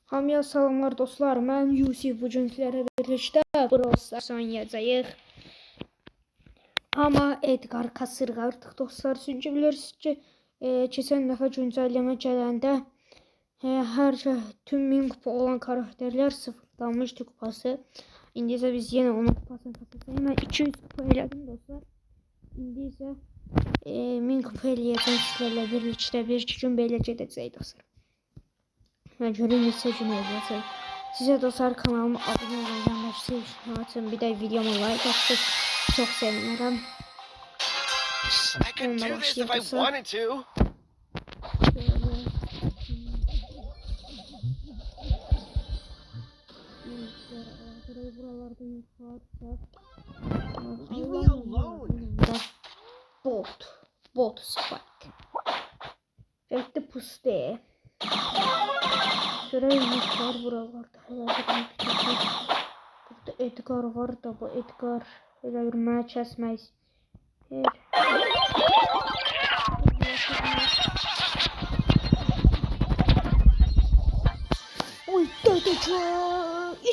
Hamıya salamlar dostlar. Mən Yusif bu gün sizlərlə birlikdə Brawl Stars oynayacağıq. Amma Edgar kasırğa artıq dostlar. Çünki bilirsiniz ki, keçən dəfə güncəlləmə gələndə hər tüm 1000 kupa olan karakterlər sıfırlanmışdı kupası. İndi isə biz yenə onun kupasını kasacağıq. Mən 200 kupa elədim dostlar. İndi isə 1000 kupa eləyəcəm sizlərlə birlikdə. 1-2 gün belə gedəcək dostlar. Ben göreyim neçə gün eləyəcək. Sizə dostlar kanalıma abunə olun, yandaşsınız açın, bir də videoma like atın. Çox sevinirəm. I could do this if I wanted to. Leave me alone. Bot spike. Bekle puste. Şuraya var buralarda. Burada Edgar var da bu Edgar elə bir mənə kəsmək istəyir. Oy dədəcə.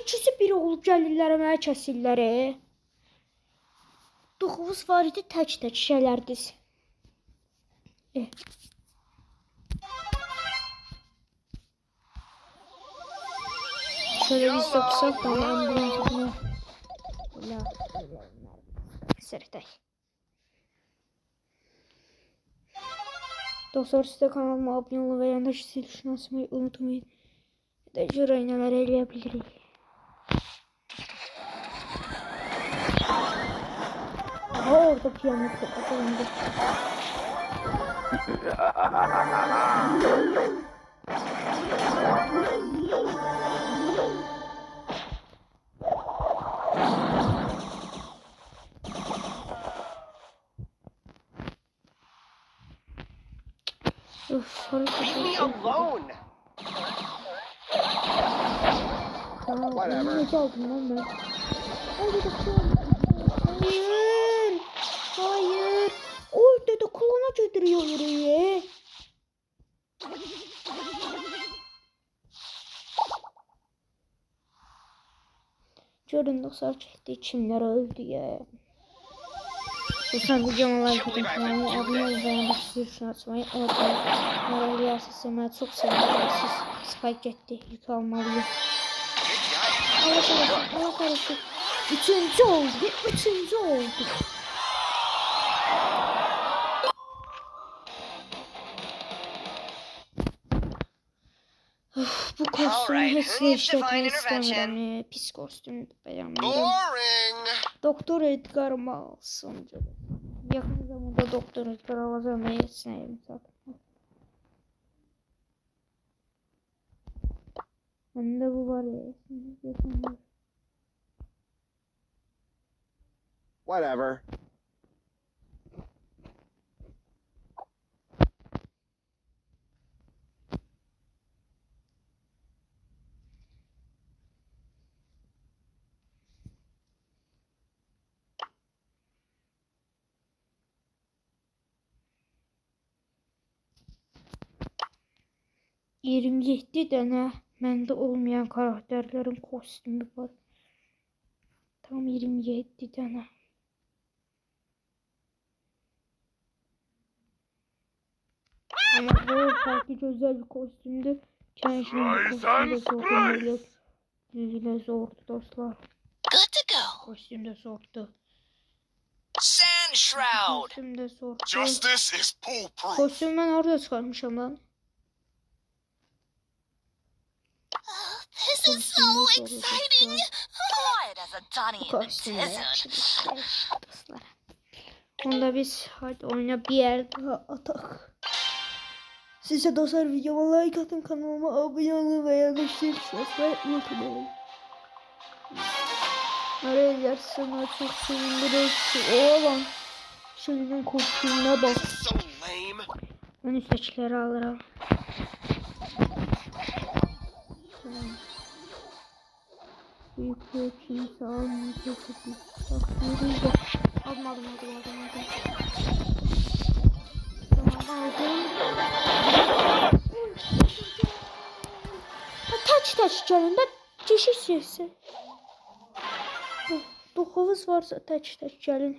İkisi biri olub gəlirlər mənə kəsirlər. 9 var idi tək şeylərdiz. Şöyle bir soksak da ben bunu sırtay. Dostlar size kanalıma abone olun ve yandaş zil tuşuna basmayı unutmayın. Bir de şuraya neler eleyebilirim. Aha orada piyano kapatalım. Leave me alone. Whatever. Hayır. Hayır. Orada da klona götürüyor oraya. Görün dostlar çekti kimler öldü ya. Lütfen videoma like atın, kanalıma abone olun ve yandaş zil tuşuna açmayı unutmayın. Moral yersizsem çok sevinirim. Siz spike etti, yük almalıyım. Allah kahretsin. Üçüncü oldu. Bu kostümü hiç işletmek istemiyorum. Pis kostümü beğenmedim. Doktor Edgar Malsın. Yakın zamanda Doktor Edgar alacağım. Yetsineyim zaten. Bende bu var ya. Whatever. $27 tane məndə olmayan karakterlerin kostümü var. Tam 27 tane. Ama bu farklı güzel bir kostümdü. Kendisinin kostümü zordu. Yine zordu dostlar. Good to go. Kostümde zordu. Sand Shroud. Kostümde zordu. Justice is foolproof. Kostümü ben orada çıkarmışım lan. This is so exciting. Quiet as a Donny in the Kostümde desert. dostlar. Onda biz hadi oyuna bir yer daha atak. Size dostlar videoma like atın, kanalıma abone olun ve yanlışlıkla basmayı unutmayın. Araya gelsin çok sevindirir. Oğlan şeyinin kostümüne bak. So lame. Ben üsttekileri alırım. Büyük bir kimse almayacak. Almadım. Tamam aldım. Taç gəlin də keşiş sesi. Doxovuz varsa taç gəlin.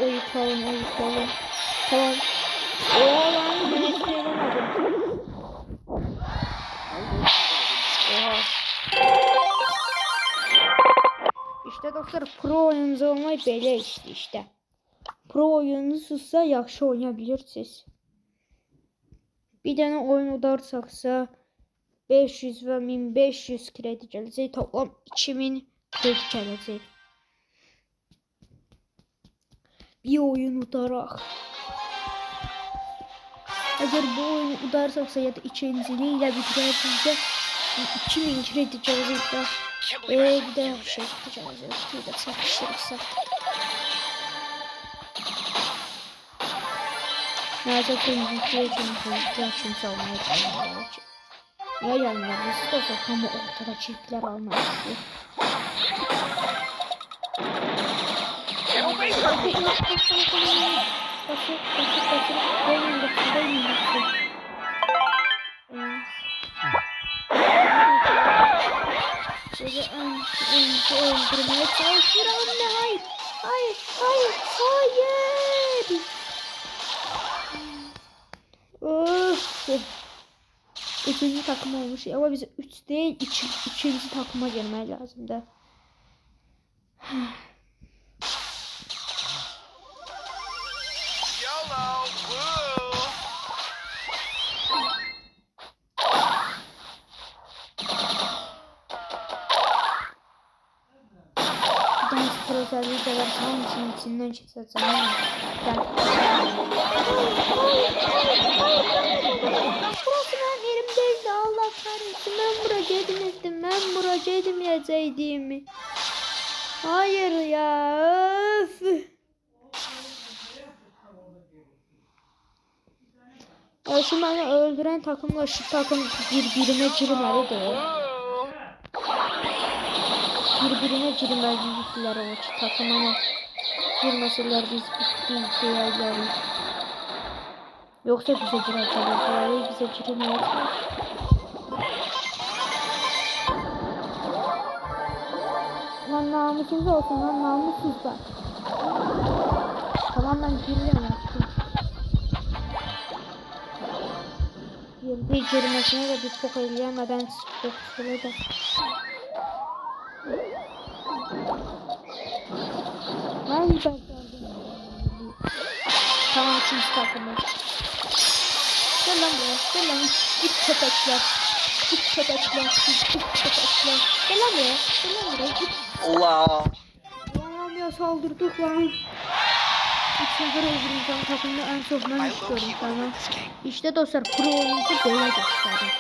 Uyutalım. Tamam. Oğlan güneşini yapamadım. Oha. İşte dostlar, pro oyuncu olmayı belə işte. Pro oyuncusuzsa yaxşı oynayabilirsiniz. Bir dənə oyun udarsaqsa 500 və 1500 kredi gələcək. Toplam 2000 kredi gələcək. Bir oyun udaraq. Eğer bu oyunu udarsaqsa ya da ikinciliğiyle bitirəcəksə 2000 kredi gələcək də. Bir de şey yapacağız. Bir de satışırsak. Zaten için salmaya çalışıyorlar. Ya yanlar biz de ama ortada çiftler almak istiyor. Sizi öldürmeye çalışır anne. Hayır. Öf. Üçüncü takım olmuş ama bize 3 değil 2. takıma gelmeye lazım da. YOLO! Woo! Dans prosesi de var. Hangisinin içinden çıksa zaman. Burası benim yerim değildi. Allah kahretsin. Ben buraya edemeyeceğim. Hayır ya. Öf. Şu beni öldüren takımla şu takım birbirine girmelidir. Birbirine girmelidirler o takım ama girmeseler biz bittik diyorlar. Yoksa bize girecekler. Bize girmeyecek. Lan namussuz olsun lan namussuzlar. Tamam ben giriyorum artık. Bir girmesine de bir çok eleyemeden çıktık. Şöyle de. Ben başardım. Tamam ikinci takımı. Gel lan buraya. İt köpekler. Gel lan buraya. Allah! Allah'ım ya saldırdık lan. İçindir öldüreceğim takımda en çok ben istiyorum sana. İşte dostlar pro oyuncu böyle gösterir.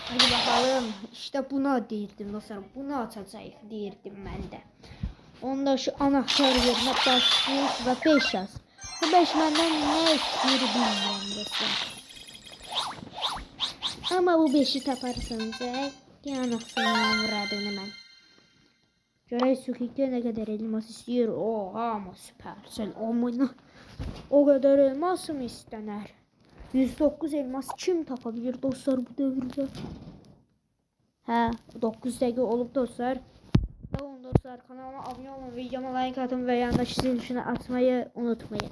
Hadi bakalım. İşte buna değildim dostlar. Bunu atacağız değildim ben de. Onda şu anahtar yerine başlıyor ve 5 yaz. Bu 5 benden ne istiyor bilmiyorum dostlar. Ama bu 5'i taparsanız yanıksın muradını ben. Göray Sukik'te ne kadar elmas istiyor? Oha ama süpersel. O kadar elmas mı istener? 109 elmas kim tapabilir dostlar bu devirde? 9 dakika olup dostlar. Tamam dostlar, kanalıma abone olun, videoma like atın ve yanındaki zil tuşuna atmayı unutmayın.